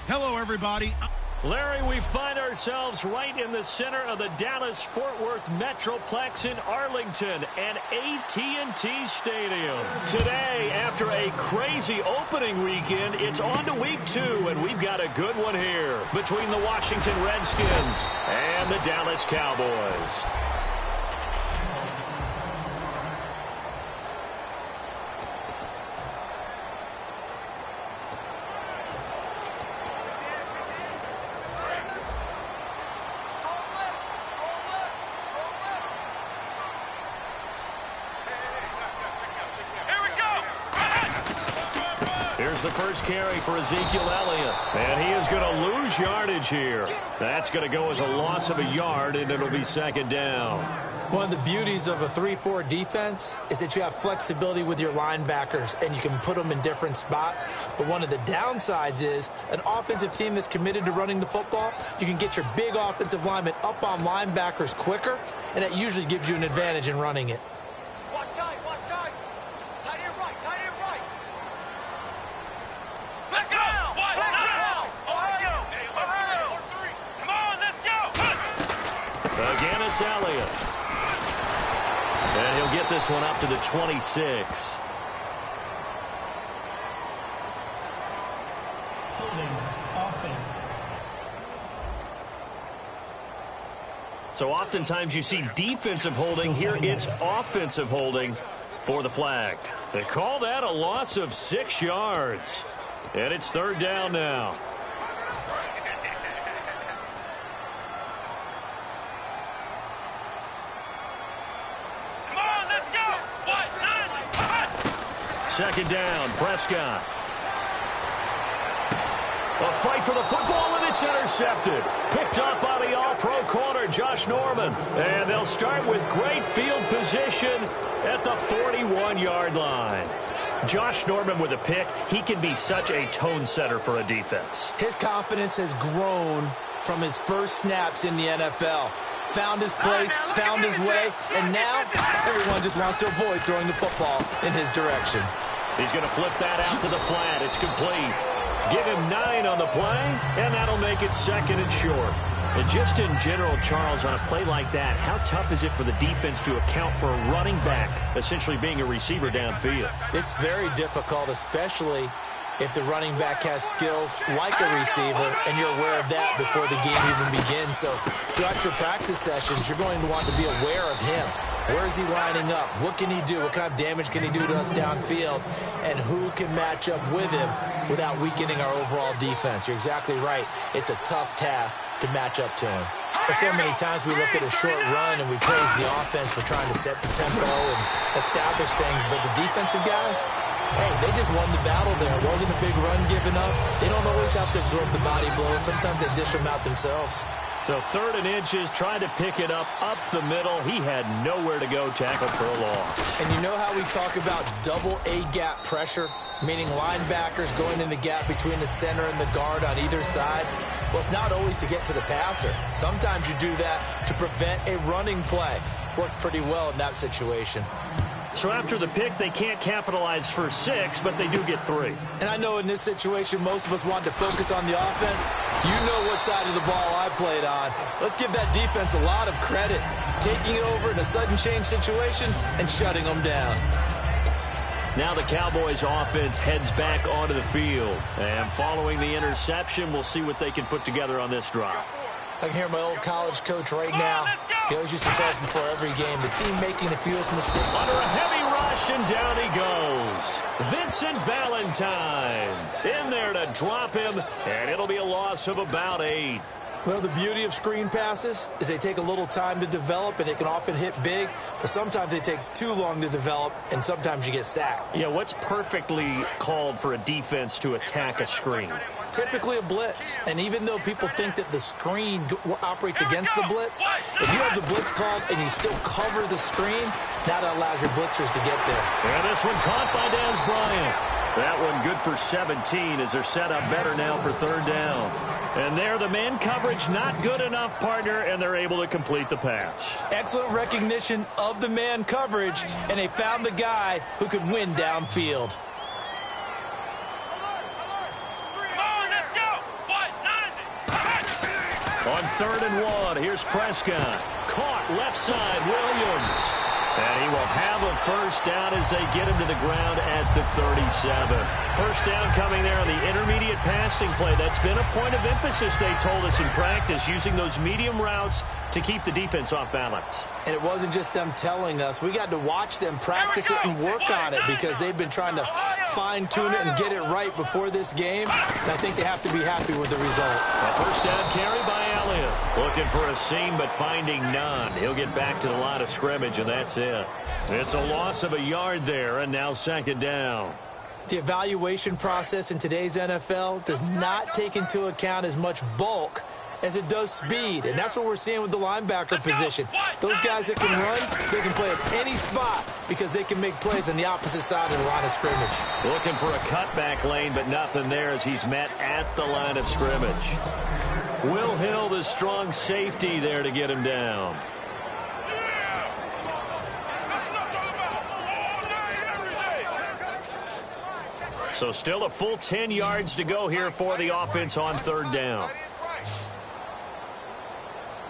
Hello, everybody. Larry, we find ourselves right in the center of the Dallas-Fort Worth Metroplex in Arlington and AT&T Stadium. Today, after a crazy opening weekend, it's on to week 2, and we've got a good one here between the Washington Redskins and the Dallas Cowboys. Here's the first carry for Ezekiel Elliott. And he is going to lose yardage here. That's going to go as a loss of a yard, and it'll be second down. One of the beauties of a 3-4 defense is that you have flexibility with your linebackers, and you can put them in different spots. But one of the downsides is an offensive team that's committed to running the football, you can get your big offensive linemen up on linebackers quicker, and that usually gives you an advantage in running it. Watch time. Tight end right. Let's go! Come on, let's go! Again, it's Elliott. And he'll get this one up to the 26. Holding offense. So oftentimes you see defensive holding. Here it's offensive holding for the flag. They call that a loss of 6 yards. And it's third down now. Come on, let's go! Second down, Prescott. A fight for the football, and it's intercepted. Picked up by the all-pro corner, Josh Norman. And they'll start with great field position at the 41-yard line. Josh Norman with a pick. He can be such a tone setter for a defense. His confidence has grown from his first snaps in the NFL. Found his place, found his way, and now everyone just wants to avoid throwing the football in his direction. He's going to flip that out to the flat. It's complete. Give him 9 on the play, and that'll make it second and short. And just in general, Charles, on a play like that, how tough is it for the defense to account for a running back essentially being a receiver downfield? It's very difficult, especially if the running back has skills like a receiver, and you're aware of that before the game even begins. So throughout your practice sessions, you're going to want to be aware of him. Where is he lining up? What can he do? What kind of damage can he do to us downfield? And who can match up with him without weakening our overall defense? You're exactly right. It's a tough task to match up to him. So many times we look at a short run and we praise the offense for trying to set the tempo and establish things, but the defensive guys, hey, they just won the battle there. It wasn't a big run given up. They don't always have to absorb the body blows. Sometimes they dish them out themselves. So 3rd and inches, trying to pick it up the middle. He had nowhere to go, tackled for a loss. And you know how we talk about double A-gap pressure, meaning linebackers going in the gap between the center and the guard on either side? Well, it's not always to get to the passer. Sometimes you do that to prevent a running play. Worked pretty well in that situation. So after the pick, they can't capitalize for 6, but they do get 3. And I know in this situation, most of us want to focus on the offense. You know what side of the ball I played on. Let's give that defense a lot of credit. Taking it over in a sudden change situation and shutting them down. Now the Cowboys offense heads back onto the field. And following the interception, we'll see what they can put together on this drive. I can hear my old college coach right now. He always used to tell us before every game, the team making the fewest mistakes. Under a heavy rush, and down he goes. Vincent Valentine in there to drop him, and it'll be a loss of about 8. Well, the beauty of screen passes is they take a little time to develop, and they can often hit big, but sometimes they take too long to develop, and sometimes you get sacked. Yeah, what's perfectly called for a defense to attack a screen? Typically a blitz, and even though people think that the screen operates against the blitz, if you have the blitz called and you still cover the screen, now that allows your blitzers to get there. And this one caught by Dez Bryant. That one good for 17 as they're set up better now for 3rd down. And there, the man coverage not good enough, partner, and they're able to complete the pass. Excellent recognition of the man coverage, and they found the guy who could win downfield. On 3rd and 1, here's Prescott. Caught left side, Williams. And he will have a first down as they get him to the ground at the 37. First down coming there on the intermediate passing play. That's been a point of emphasis, they told us in practice, using those medium routes to keep the defense off balance. And it wasn't just them telling us. We got to watch them practice it and work on it because they've been trying to fine-tune it and get it right before this game. And I think they have to be happy with the result. A first down carry by Elliott. Looking for a seam, but finding none. He'll get back to the line of scrimmage, and that's it. It's a loss of a yard there, and now 2nd down. The evaluation process in today's NFL does not take into account as much bulk as it does speed, and that's what we're seeing with the linebacker position. Those guys that can run, they can play at any spot because they can make plays on the opposite side of the line of scrimmage. Looking for a cutback lane, but nothing there as he's met at the line of scrimmage. Will Hill, the strong safety there to get him down. So still a full 10 yards to go here for the offense on 3rd down.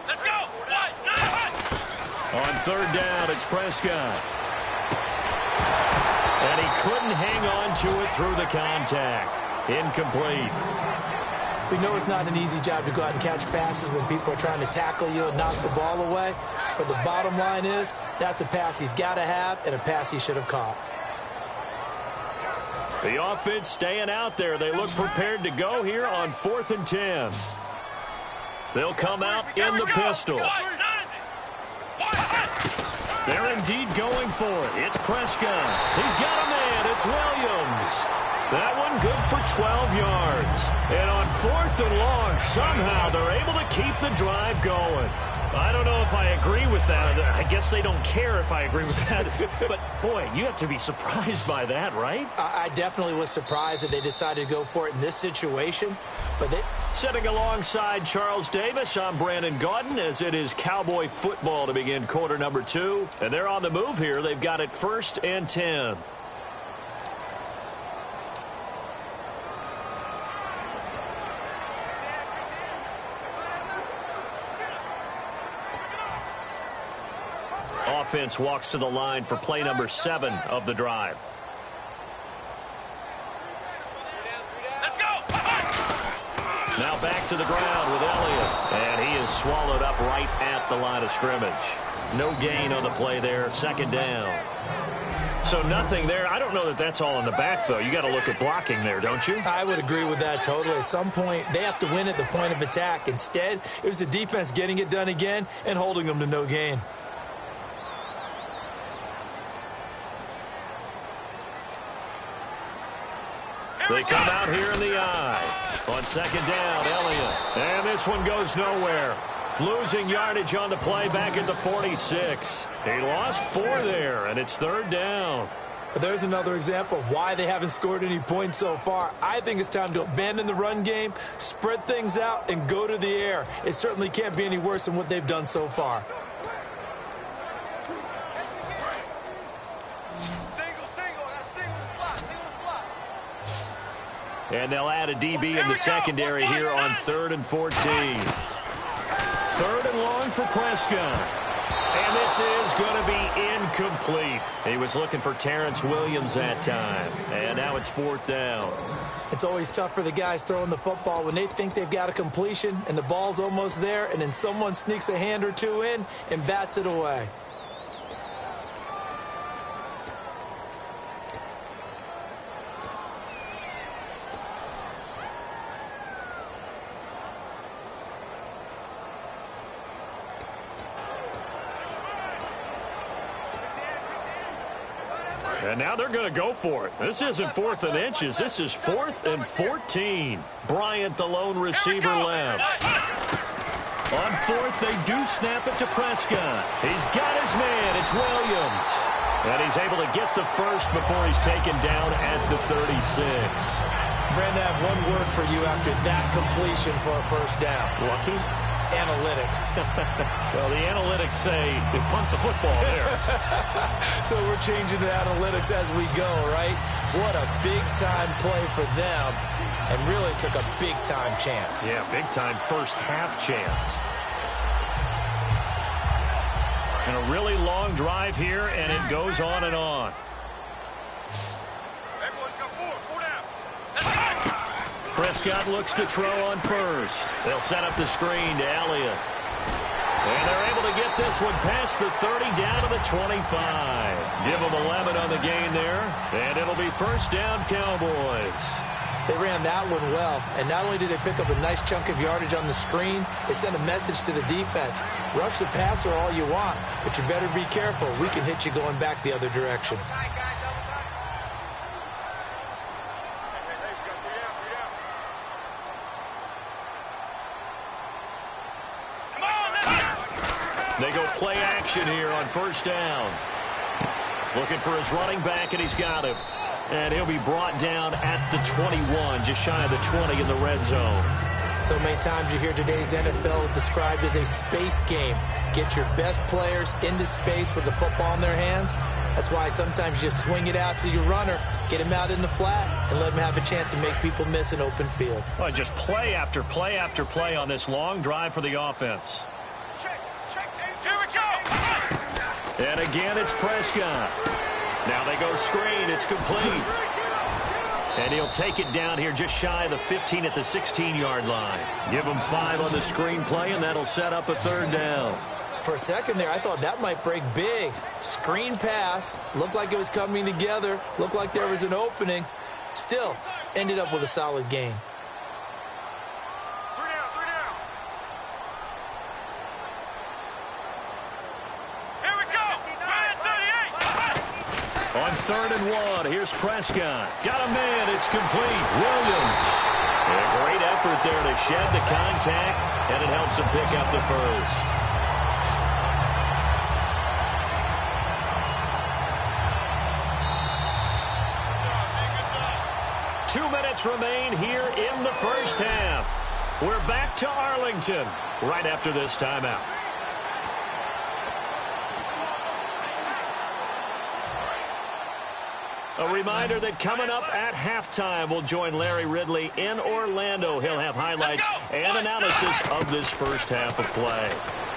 Let's go. On 3rd down, it's Prescott. And he couldn't hang on to it through the contact. Incomplete. We know it's not an easy job to go out and catch passes when people are trying to tackle you and knock the ball away. But the bottom line is, that's a pass he's got to have and a pass he should have caught. The offense staying out there. They look prepared to go here on 4th and 10. They'll come out in the pistol. They're indeed going for it. It's Prescott. He's got a man. It's Williams. That one good for 12 yards. And on 4th and long, somehow they're able to keep the drive going. I don't know if I agree with that. I guess they don't care if I agree with that. But, boy, you have to be surprised by that, right? I definitely was surprised that they decided to go for it in this situation. But Sitting alongside Charles Davis, I'm Brandon Gaudin, as it is Cowboy football to begin quarter number 2. And they're on the move here. They've got it 1st and 10. Offense walks to the line for play number 7 of the drive. Let's go. Now back to the ground with Elliott. And he is swallowed up right at the line of scrimmage. No gain on the play there. 2nd down. So nothing there. I don't know that that's all in the back, though. You got to look at blocking there, don't you? I would agree with that totally. At some point, they have to win at the point of attack. Instead, it was the defense getting it done again and holding them to no gain. They come out here in the eye. On 2nd down, Elliott. And this one goes nowhere. Losing yardage on the play back at the 46. He lost 4 there, and it's 3rd down. There's another example of why they haven't scored any points so far. I think it's time to abandon the run game, spread things out, and go to the air. It certainly can't be any worse than what they've done so far. And they'll add a DB in the secondary here on 3rd and 14. 3rd and long for Prescott. And this is going to be incomplete. He was looking for Terrence Williams that time. And now it's 4th down. It's always tough for the guys throwing the football when they think they've got a completion and the ball's almost there, and then someone sneaks a hand or two in and bats it away. And now they're going to go for it. This isn't 4th and inches. This is 4th and 14. Bryant, the lone receiver, left. On 4th, they do snap it to Prescott. He's got his man. It's Williams. And he's able to get the first before he's taken down at the 36. Brandon, I have one word for you after that completion for a first down. Lucky? analytics. Well, the analytics say they punt the football there. So we're changing to analytics as we go, right? What a big-time play for them, and really took a big-time chance. Yeah, big-time first-half chance. And a really long drive here, and it goes on and on. Prescott looks to throw on first. They'll set up the screen to Elliott. And they're able to get this one past the 30 down to the 25. Give them 11 on the gain there. And it'll be first down, Cowboys. They ran that one well. And not only did they pick up a nice chunk of yardage on the screen, they sent a message to the defense. Rush the passer all you want, but you better be careful. We can hit you going back the other direction. They go play action here on first down. Looking for his running back, and he's got him. And he'll be brought down at the 21, just shy of the 20 in the red zone. So many times you hear today's NFL described as a space game. Get your best players into space with the football in their hands. That's why sometimes you swing it out to your runner, get him out in the flat, and let him have a chance to make people miss an open field. Well, just play after play after play on this long drive for the offense. And again, it's Prescott. Now they go screen. It's complete. And he'll take it down here just shy of the 15 at the 16-yard line. Give him 5 on the screen play, and that'll set up a third down. For a second there, I thought that might break big. Screen pass. Looked like it was coming together. Looked like there was an opening. Still, ended up with a solid gain. On 3rd and 1, here's Prescott. Got a man, it's complete. Williams. And a great effort there to shed the contact, and it helps him pick up the first. Good job, 2 minutes remain here in the first half. We're back to Arlington right after this timeout. A reminder that coming up at halftime, we'll join Larry Ridley in Orlando. He'll have highlights and analysis of this first half of play.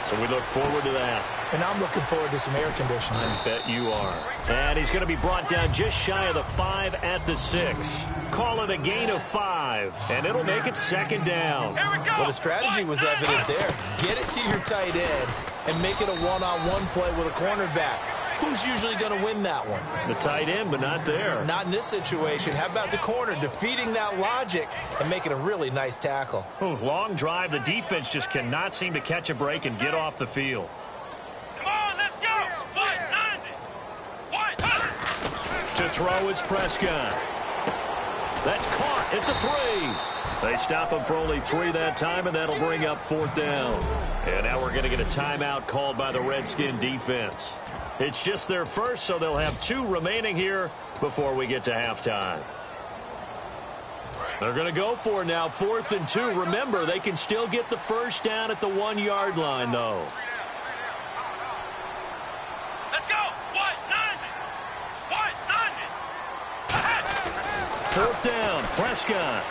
So we look forward to that. And I'm looking forward to some air conditioning. I bet you are. And he's going to be brought down just shy of the 5 at the 6. Call it a gain of 5, and it'll make it second down. Well, the strategy was evident there. Get it to your tight end and make it a one-on-one play with a cornerback. Who's usually going to win that one? The tight end, but not there. Not in this situation. How about the corner defeating that logic and making a really nice tackle? Ooh, long drive. The defense just cannot seem to catch a break and get off the field. Come on, let's go. 190. To throw is Prescott. That's caught at the 3. They stop him for only 3 that time, and that'll bring up 4th down. And now we're going to get a timeout called by the Redskin defense. It's just their first, so they'll have 2 remaining here before we get to halftime. They're going to go for it now, 4th and 2. Remember, they can still get the first down at the 1-yard line, though. Let's go. 190. 4th down, Prescott.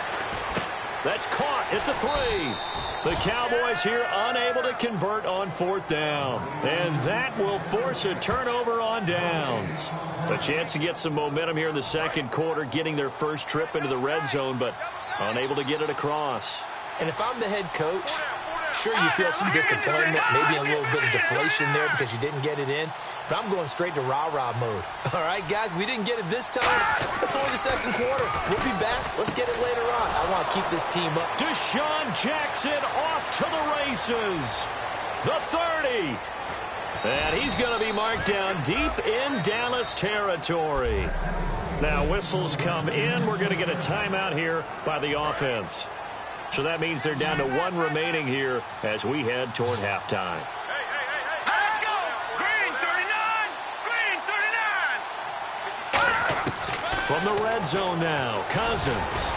That's caught at the 3. The Cowboys here unable to convert on 4th down. And that will force a turnover on downs. A chance to get some momentum here in the second quarter, getting their first trip into the red zone, but unable to get it across. And if I'm the head coach, sure you feel some disappointment, maybe a little bit of deflation there because you didn't get it in. But I'm going straight to rah-rah mode. All right, guys, we didn't get it this time. It's only the second quarter. We'll be back. Let's get it later on. I want to keep this team up. Deshaun Jackson off to the races. The 30. And he's going to be marked down deep in Dallas territory. Now whistles come in. We're going to get a timeout here by the offense. So that means they're down to 1 remaining here as we head toward halftime. Let's go. Green 39. From the red zone now, Cousins.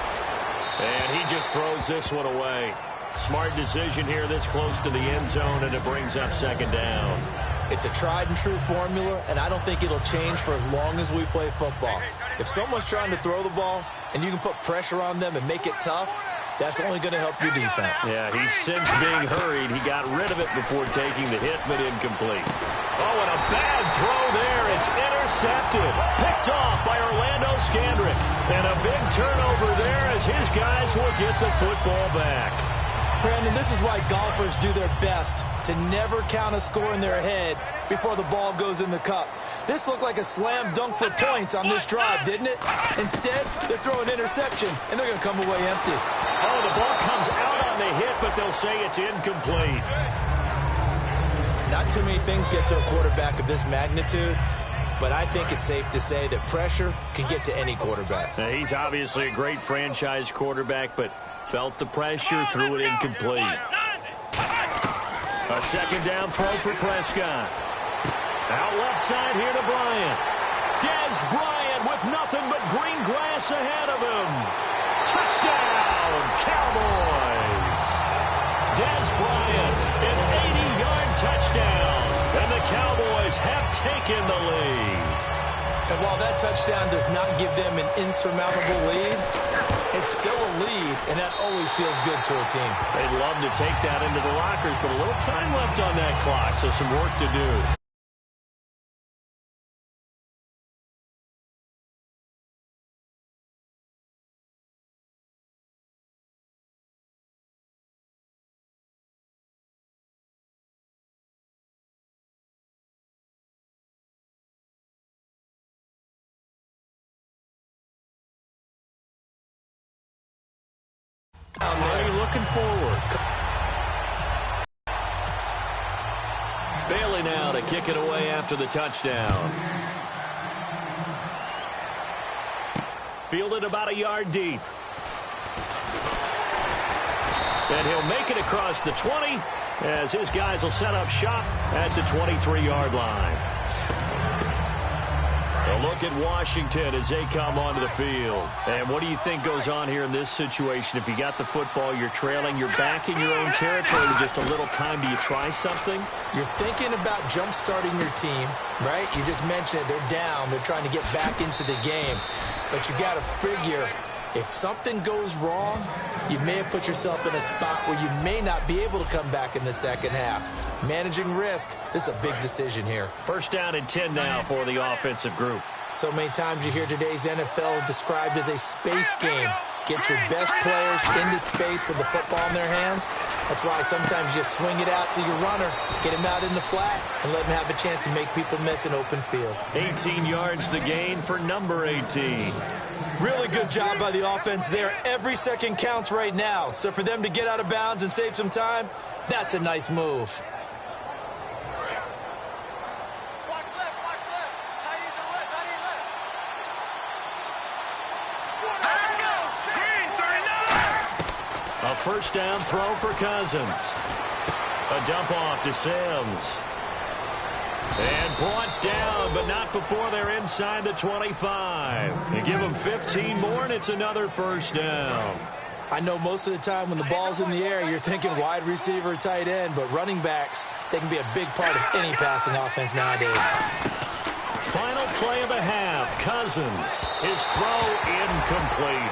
And he just throws this one away. Smart decision here this close to the end zone, and it brings up second down. It's a tried-and-true formula, and I don't think it'll change for as long as we play football. If someone's trying to throw the ball and you can put pressure on them and make it tough, that's only going to help your defense. Yeah, he's since being hurried. He got rid of it before taking the hit, but incomplete. Oh, and a bad throw there. It's intercepted. Picked off by Orlando Scandrick. And a big turnover there as his guys will get the football back. Brandon, this is why golfers do their best to never count a score in their head before the ball goes in the cup. This looked like a slam dunk for points on this drive, didn't it? Instead, they're throwing interception, and they're going to come away empty. Oh, the ball comes out on the hit, but they'll say it's incomplete. Not too many things get to a quarterback of this magnitude, but I think it's safe to say that pressure can get to any quarterback. Now, he's obviously a great franchise quarterback, but felt the pressure, threw it incomplete. A second down throw for Prescott. Out left side here to Bryant. Dez Bryant with nothing but green grass ahead of him. Touchdown, Cowboys. Dez Bryant, an 80-yard touchdown. And the Cowboys have taken the lead. And while that touchdown does not give them an insurmountable lead, it's still a lead, and that always feels good to a team. They'd love to take that into the lockers, but a little time left on that clock, so some work to do. Already looking forward. Bailey now to kick it away after the touchdown. Fielded about a yard deep. And he'll make it across the 20 as his guys will set up shop at the 23-yard line. A look at Washington as they come onto the field. And what do you think goes on here in this situation? If you got the football, you're trailing, you're back in your own territory with just a little time. Do you try something? You're thinking about jump-starting your team, right? You just mentioned it. They're down. They're trying to get back into the game. But you got to figure, if something goes wrong, you may have put yourself in a spot where you may not be able to come back in the second half. Managing risk, this is a big decision here. First down and 10 now for the offensive group. So many times you hear today's NFL described as a space game. Get your best players into space with the football in their hands. That's why sometimes you swing it out to your runner, get him out in the flat, and let him have a chance to make people miss an open field. 18 yards the gain for number 18. Really good job by the offense there. Every second counts right now. So for them to get out of bounds and save some time, that's a nice move. A first down throw for Cousins. A dump off to Sims. And brought down, but not before they're inside the 25. They give them 15 more, and it's another first down. I know most of the time when the ball's in the air, you're thinking wide receiver, tight end, but running backs, they can be a big part of any passing offense nowadays. Final play of the half. Cousins. His throw incomplete.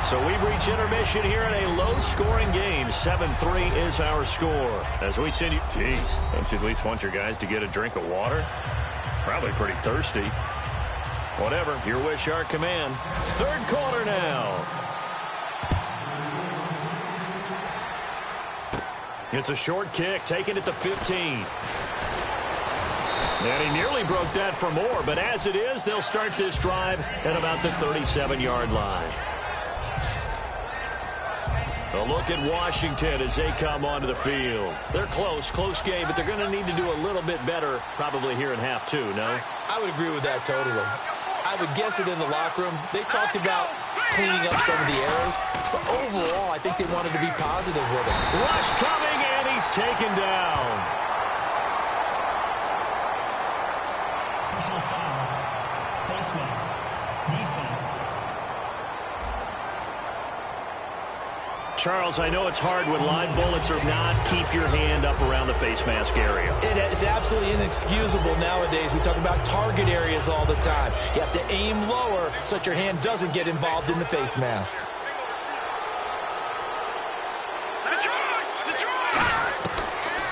So we've reached intermission here in a low-scoring game. 7-3 is our score. As we send you... Geez, don't you at least want your guys to get a drink of water? Probably pretty thirsty. Whatever, your wish, our command. Third quarter now. It's a short kick, taken at the 15. And he nearly broke that for more, but as it is, they'll start this drive at about the 37-yard line. A look at Washington as they come onto the field. They're close game, but they're going to need to do a little bit better probably here in half two, no? I would agree with that totally. I would guess it in the locker room. They talked about cleaning up some of the errors, but overall, I think they wanted to be positive with it. Rush coming, and he's taken down. Personal foul. Face mask. Defense. Charles, I know it's hard when live bullets are not keep your hand up around the face mask area. It is absolutely inexcusable nowadays. We talk about target areas all the time. You have to aim lower so that your hand doesn't get involved in the face mask.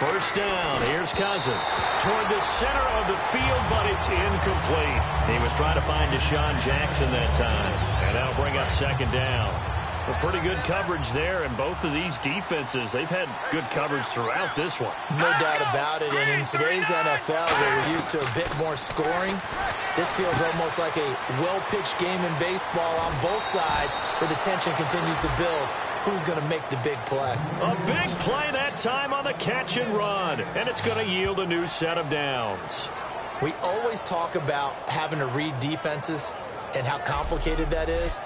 First down, here's Cousins. Toward the center of the field, but it's incomplete. He was trying to find Deshaun Jackson that time. And that'll bring up second down. Well, pretty good coverage there, and both of these defenses, they've had good coverage throughout this one. No doubt about it, and in today's NFL, where we're used to a bit more scoring, this feels almost like a well-pitched game in baseball on both sides where the tension continues to build. Who's going to make the big play? A big play that time on the catch and run, and it's going to yield a new set of downs. We always talk about having to read defenses and how complicated that is.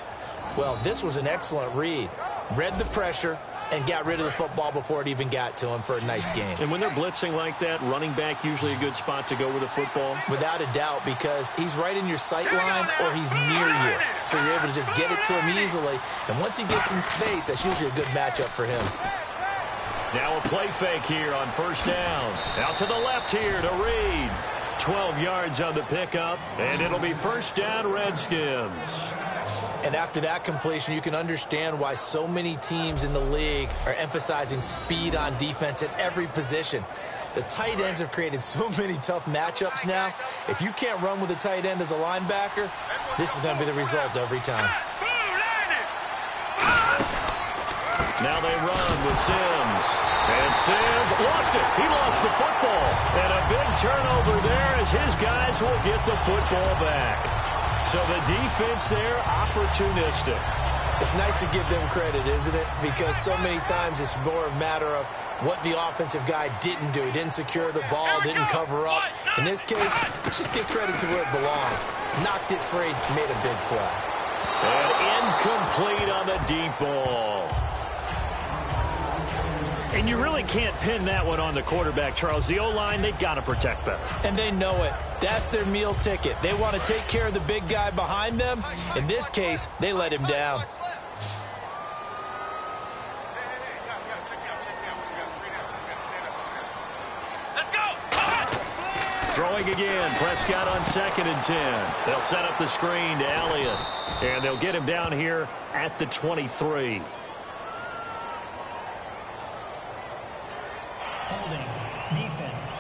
Well, this was an excellent read. Read the pressure and got rid of the football before it even got to him for a nice game. And when they're blitzing like that, running back usually a good spot to go with the football? Without a doubt, because he's right in your sight line or he's near you. So you're able to just get it to him easily. And once he gets in space, that's usually a good matchup for him. Now a play fake here on first down. Out to the left here to Reed. 12 yards on the pickup, and it'll be first down Redskins. And after that completion, you can understand why so many teams in the league are emphasizing speed on defense at every position. The tight ends have created so many tough matchups now. If you can't run with a tight end as a linebacker, this is going to be the result every time. Now they run with Sims. And Sims lost it. He lost the football. And a big turnover there as his guys will get the football back. So the defense there, opportunistic. It's nice to give them credit, isn't it? Because so many times it's more a matter of what the offensive guy didn't do. He didn't secure the ball, didn't cover up. In this case, let's just give credit to where it belongs. Knocked it free, made a big play. And incomplete on the deep ball. And you really can't pin that one on the quarterback, Charles. The O-line, they've got to protect better. And they know it. That's their meal ticket. They want to take care of the big guy behind them. In this case, they let him down. Let's go! Throwing again. Prescott on 2nd and 10. They'll set up the screen to Elliott. And they'll get him down here at the 23. Holding. Defense.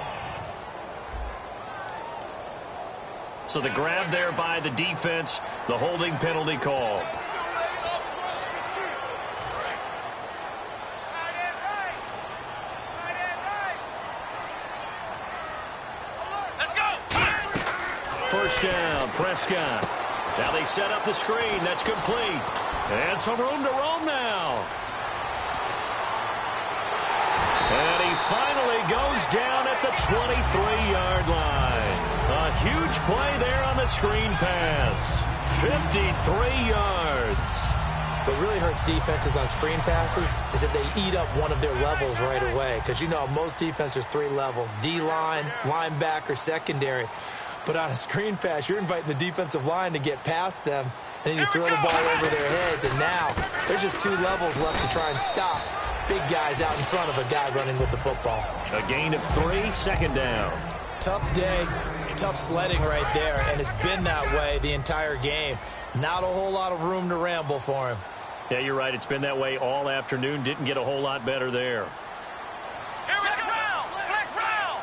So the grab there by the defense, the holding penalty call. Let's go! First down, Prescott. Now they set up the screen. That's complete. And some room to roam now. And he finally goes down at the 23-yard line. A huge play there on the screen pass. 53 yards. What really hurts defenses on screen passes is that they eat up one of their levels right away. Because you know, most defense, there's 3 levels. D-line, linebacker, secondary. But on a screen pass, you're inviting the defensive line to get past them. And then you throw the ball over their heads. And now there's just 2 levels left to try and stop big guys out in front of a guy running with the football. A gain of 3, second down. Tough day, tough sledding right there, and it's been that way the entire game. Not a whole lot of room to ramble for him. Yeah, you're right. It's been that way all afternoon. Didn't get a whole lot better there. Here we go! Flex round!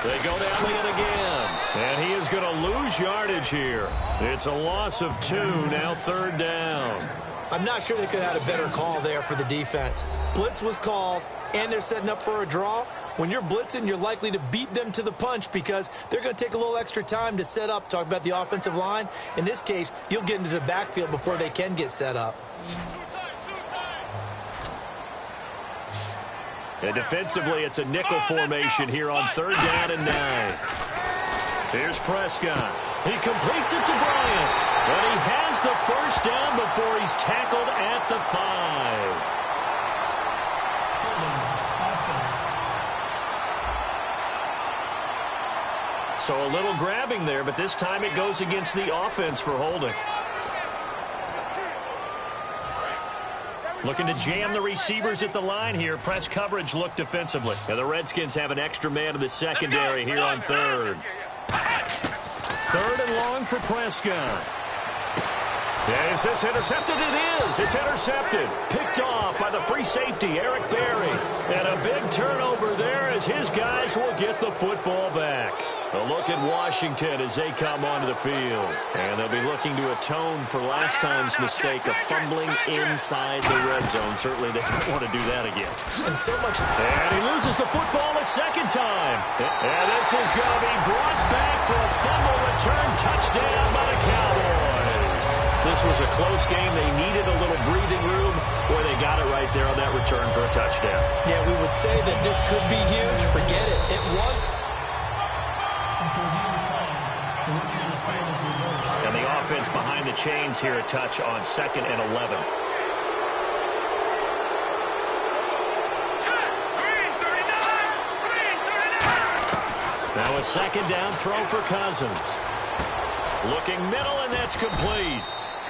They go to Elliott again. And he is going to lose yardage here. It's a loss of 2, now 3rd down. I'm not sure they could have had a better call there for the defense. Blitz was called, and they're setting up for a draw. When you're blitzing, you're likely to beat them to the punch because they're going to take a little extra time to set up. Talk about the offensive line. In this case, you'll get into the backfield before they can get set up. And defensively, it's a nickel formation here on 3rd down and 9. Here's Prescott. He completes it to Bryant. But he has the first down before he's tackled at the 5. So a little grabbing there, but this time it goes against the offense for holding. Looking to jam the receivers at the line here. Press coverage look defensively. Now the Redskins have an extra man in the secondary here on third. Third and long for Prescott. Is this intercepted? It is. It's intercepted. Picked off by the free safety, Eric Berry. And a big turnover there as his guys will get the football back. A look at Washington as they come onto the field. And they'll be looking to atone for last time's mistake of fumbling inside the red zone. Certainly they don't want to do that again. And so much. And he loses the football a second time. And this is going to be brought back for a fumble return touchdown by the Cowboys. This was a close game. They needed a little breathing room. Boy, they got it right there on that return for a touchdown. Yeah, we would say that this could be huge. Forget it. It was. And the offense behind the chains here a touch on 2nd and 11. Now a second down throw for Cousins. Looking middle, and that's complete.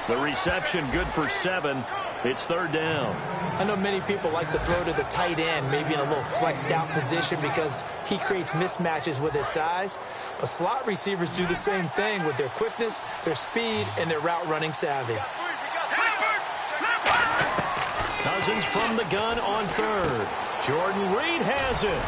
The reception good for 7. It's 3rd down. I know many people like to throw to the tight end, maybe in a little flexed out position because he creates mismatches with his size. But slot receivers do the same thing with their quickness, their speed, and their route running savvy. Cousins from the gun on 3rd. Jordan Reed has it.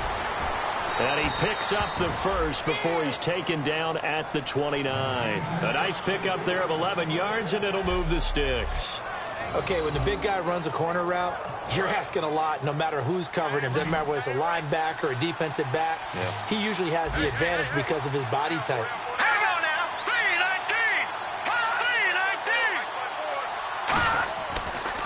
And he picks up the first before he's taken down at the 29. A nice pickup there of 11 yards, and it'll move the sticks. Okay, when the big guy runs a corner route, you're asking a lot no matter who's covering him. Doesn't matter whether it's a linebacker or a defensive back. Yeah. He usually has the advantage because of his body type. Hang on now.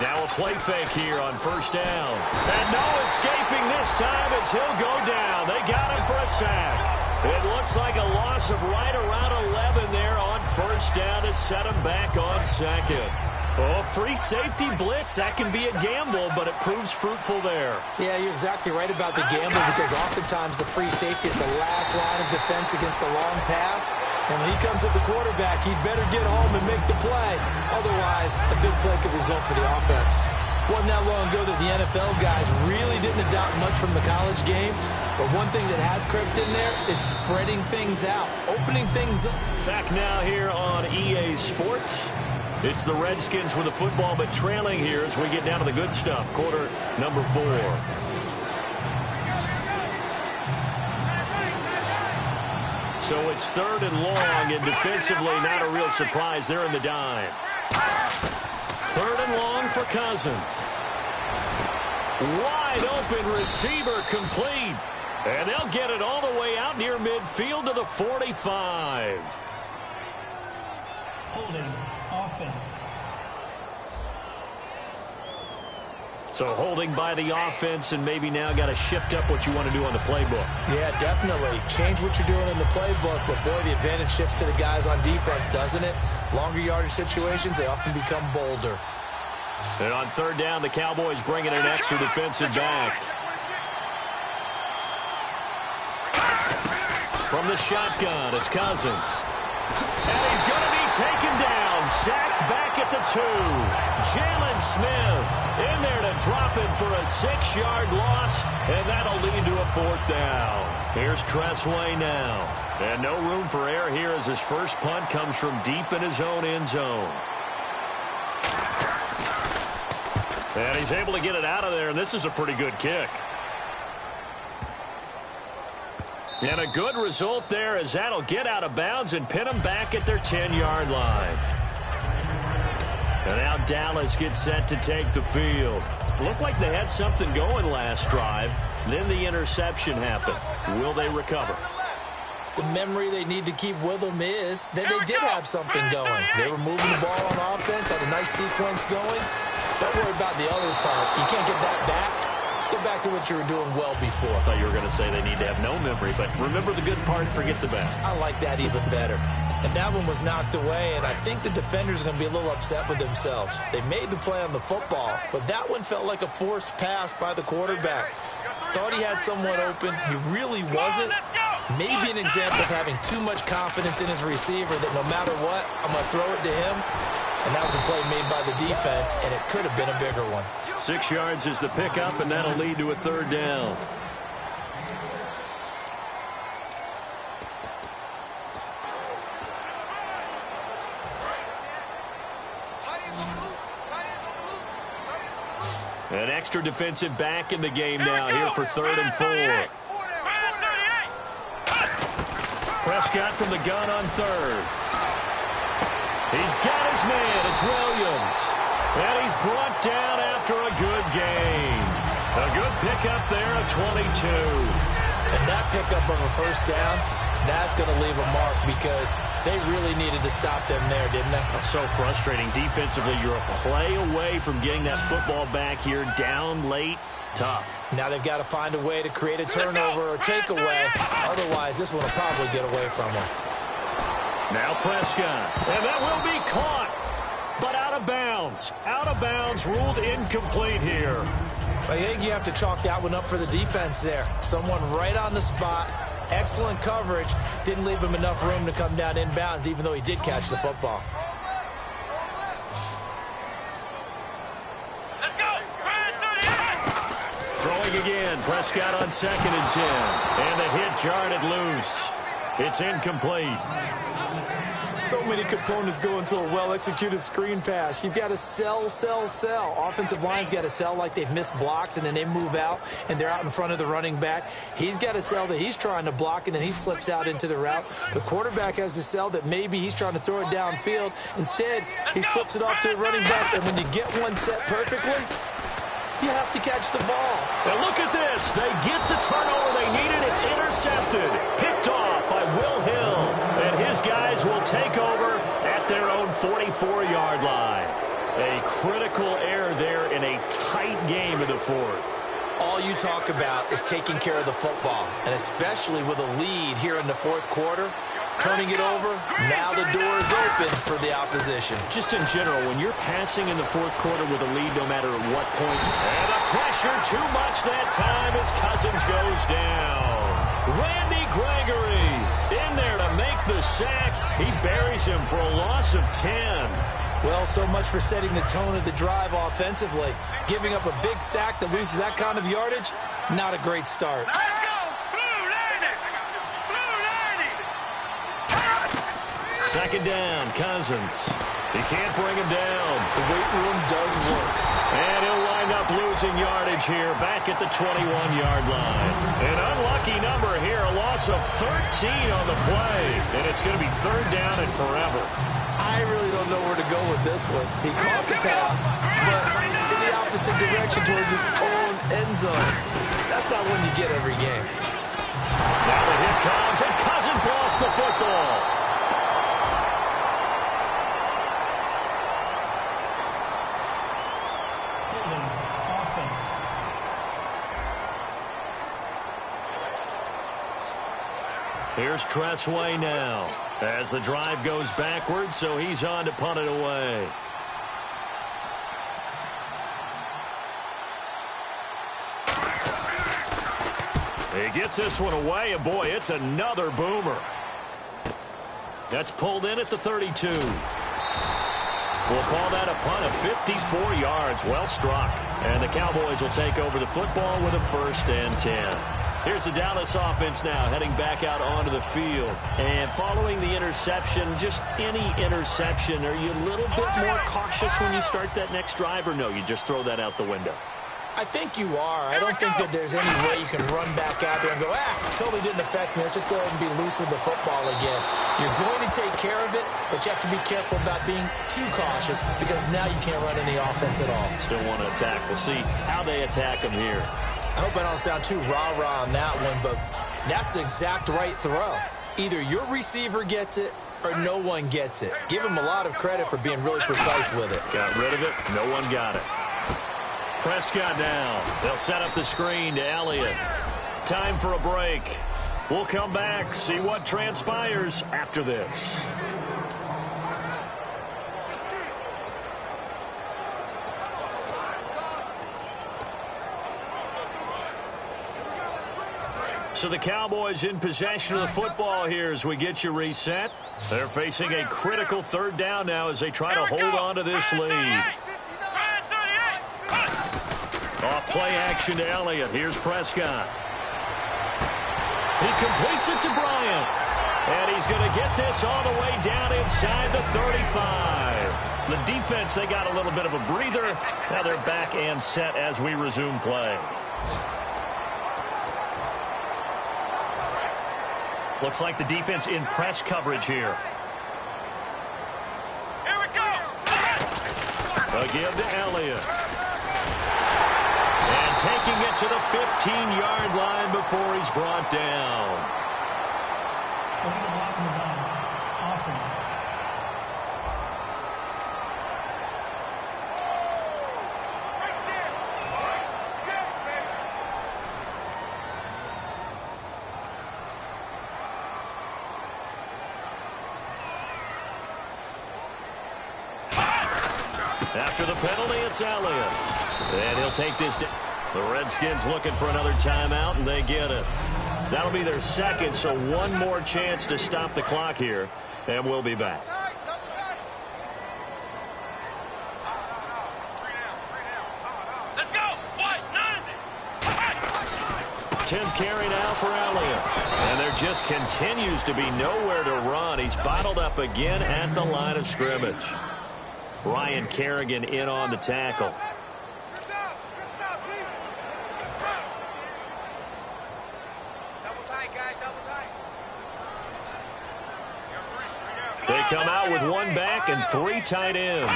3-19. Now a play fake here on 1st down. And no escaping this time as he'll go down. They got him for a sack. It looks like a loss of right around 11 there on 1st down to set him back on 2nd. Oh, free safety blitz. That can be a gamble, but it proves fruitful there. Yeah, you're exactly right about the gamble because oftentimes the free safety is the last line of defense against a long pass. And when he comes at the quarterback, he'd better get home and make the play. Otherwise, a big play could result for the offense. Wasn't that long ago that the NFL guys really didn't adopt much from the college game. But one thing that has crept in there is spreading things out, opening things up. Back now here on EA Sports. It's the Redskins with the football, but trailing here as we get down to the good stuff. Quarter number 4. So it's 3rd and long, and defensively not a real surprise. They're in the dime. 3rd and long for Cousins. Wide open receiver complete. And they'll get it all the way out near midfield to the 45. Holding. Offense. So holding by the offense, and maybe now got to shift up what you want to do on the playbook. Yeah, definitely. Change what you're doing in the playbook, but boy, the advantage shifts to the guys on defense, doesn't it? Longer yardage situations, they often become bolder. And on 3rd down, the Cowboys bringing an extra defensive back. From the shotgun, it's Cousins. And he's going to be taken down, sacked back at the 2. Jalen Smith in there to drop it for a 6-yard loss, and that'll lead to a 4th down. Here's Tressway now. And no room for error here as his first punt comes from deep in his own end zone. And he's able to get it out of there, and this is a pretty good kick. And a good result there as that'll get out of bounds and pin them back at their 10-yard line. And now Dallas gets set to take the field. Looked like they had something going last drive. Then the interception happened. Will they recover? The memory they need to keep with them is that they did have something going. They were moving the ball on offense, had a nice sequence going. Don't worry about the other part. You can't get that back. Let's go back to what you were doing well before. I thought you were going to say they need to have no memory, but remember the good part, forget the bad. I like that even better. And that one was knocked away, and I think the defenders are going to be a little upset with themselves. They made the play on the football, but that one felt like a forced pass by the quarterback. Thought he had someone open. He really wasn't. Maybe an example of having too much confidence in his receiver that no matter what, I'm going to throw it to him. And that was a play made by the defense, and it could have been a bigger one. 6 yards is the pickup, and that'll lead to a third down. An extra defensive back in the game now here for 3rd and 4. Prescott from the gun on 3rd. He's got his man. It's Williams. And he's brought down after a good gain. A good pickup there of 22. And that pickup of a first down, that's going to leave a mark because they really needed to stop them there, didn't they? So frustrating. Defensively, you're a play away from getting that football back here. Down late. Tough. Now they've got to find a way to create a turnover or takeaway. Otherwise, this one will probably get away from them. Now Prescott. And that will be caught. But out of bounds. Out of bounds, ruled incomplete here. I think you have to chalk that one up for the defense there. Someone right on the spot. Excellent coverage. Didn't leave him enough room to come down inbounds, even though he did catch the football. Let's go. Throwing again. Prescott on 2nd and 10. And the hit jarred it loose. It's incomplete. So many components go into a well-executed screen pass. You've got to sell, sell, sell. Offensive line's got to sell like they've missed blocks, and then they move out, and they're out in front of the running back. He's got to sell that he's trying to block, and then he slips out into the route. The quarterback has to sell that maybe he's trying to throw it downfield. Instead, he slips it off to the running back, and when you get one set perfectly, you have to catch the ball. And look at this. They get the turnover they needed. It's intercepted. Picked off by Will Hill. And his guys will take over at their own 44-yard line. A critical error there in a tight game in the 4th. All you talk about is taking care of the football, and especially with a lead here in the 4th quarter. Turning it over, now the door is open for the opposition. Just in general, when you're passing in the 4th quarter with a lead, no matter at what point. And the pressure too much that time as Cousins goes down. Randy Gregory in there to make the sack. He buries him for a loss of 10. Well, so much for setting the tone of the drive offensively. Giving up a big sack that loses that kind of yardage, not a great start. Let's go. Blue Lady. Blue Lady. 2nd down, Cousins. He can't bring him down. The weight room does work. And he'll wind up losing yardage here back at the 21-yard line. An unlucky number here, a loss of 13 on the play. And it's going to be 3rd down and forever. I really don't know where to go with this one. He caught the pass, but in the opposite direction towards his own end zone. That's not one you get every game. Now the hit comes, and Cousins lost the football. Here's Tressway now as the drive goes backwards, so he's on to punt it away. He gets this one away, and boy, it's another boomer. That's pulled in at the 32. We'll call that a punt of 54 yards. Well struck. And the Cowboys will take over the football with a 1st and 10. Here's the Dallas offense now heading back out onto the field. And following the interception, just any interception, are you a little bit more cautious when you start that next drive, or no, you just throw that out the window? I think you are. I don't think that there's any way you can run back out there and go, totally didn't affect me. Let's just go ahead and be loose with the football again. You're going to take care of it, but you have to be careful about being too cautious because now you can't run any offense at all. Still want to attack. We'll see how they attack them here. I hope I don't sound too rah-rah on that one, but that's the exact right throw. Either your receiver gets it or no one gets it. Give him a lot of credit for being really precise with it. Got rid of it. No one got it. Prescott now. They'll set up the screen to Elliott. Time for a break. We'll come back, see what transpires after this. So the Cowboys in possession of the football here as we get you reset. They're facing a critical 3rd down now as they try to hold on to this lead. Off play action to Elliott. Here's Prescott. He completes it to Bryant. And he's going to get this all the way down inside the 35. The defense, they got a little bit of a breather. Now they're back and set as we resume play. Looks like the defense in press coverage here. Here we go. Again to Elliott. And taking it to the 15-yard line before he's brought down. Look at the block in the bottom. Offense. After the penalty, it's Elliott. And he'll take this down. The Redskins looking for another timeout, and they get it. That'll be their second, so one more chance to stop the clock here, and we'll be back. Let's go. What? 10th carry now for Elliott. And there just continues to be nowhere to run. He's bottled up again at the line of scrimmage. Ryan Kerrigan in on the tackle. They come out with one back and 3 tight ends.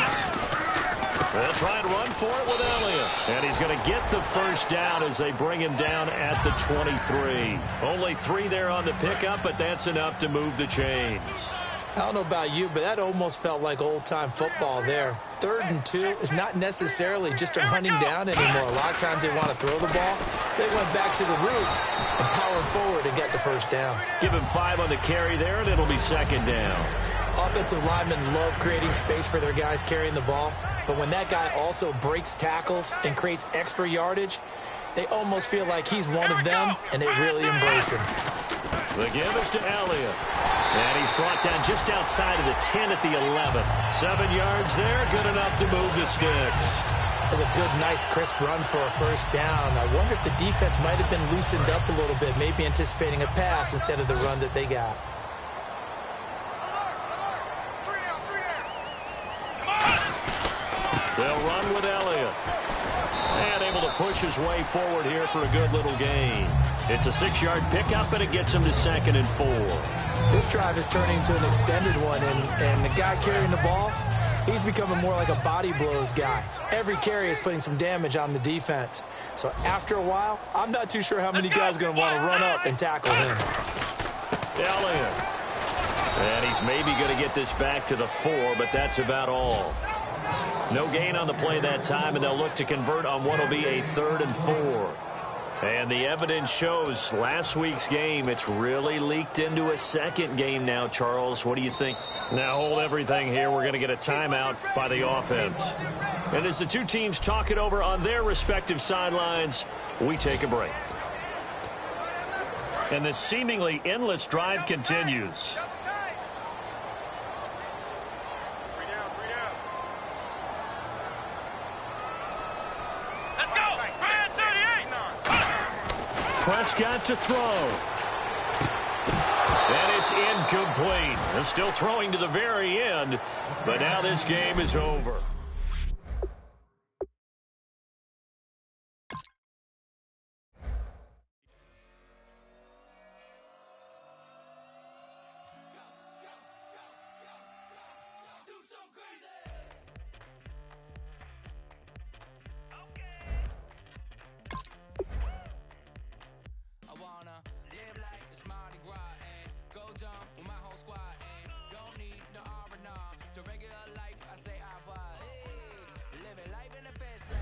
They'll try and run for it with Elliott. And he's going to get the first down as they bring him down at the 23. Only 3 there on the pickup, but that's enough to move the chains. I don't know about you, but that almost felt like old-time football there. 3rd and 2 is not necessarily just a hunting down anymore. A lot of times they want to throw the ball. They went back to the roots and powered forward and got the first down. Give him 5 on the carry there, and it'll be 2nd down. Offensive linemen love creating space for their guys carrying the ball, but when that guy also breaks tackles and creates extra yardage, they almost feel like he's one of them, and they really embrace him. The give is to Elliott. And he's brought down just outside of the 10 at the 11. 7 yards there, good enough to move the sticks. That was a good, nice, crisp run for a first down. I wonder if the defense might have been loosened up a little bit, maybe anticipating a pass instead of the run that they got. They'll run with Elliott. And able to push his way forward here for a good little gain. It's a 6-yard pickup, and it gets him to 2nd and 4. This drive is turning into an extended one, and the guy carrying the ball, he's becoming more like a body blows guy. Every carry is putting some damage on the defense. So after a while, I'm not too sure how many guys are going to want to run up and tackle him. Elliott. And he's maybe going to get this back to the 4, but that's about all. No gain on the play that time, and they'll look to convert on what will be a 3rd and 4. And the evidence shows last week's game, it's really leaked into a second game now, Charles. What do you think? Now hold everything here. We're going to get a timeout by the offense. And as the two teams talk it over on their respective sidelines, we take a break. And this seemingly endless drive continues. Prescott to throw. And it's incomplete. They're still throwing to the very end, but now this game is over. To regular life, I say I vibe. Living life in the fast lane.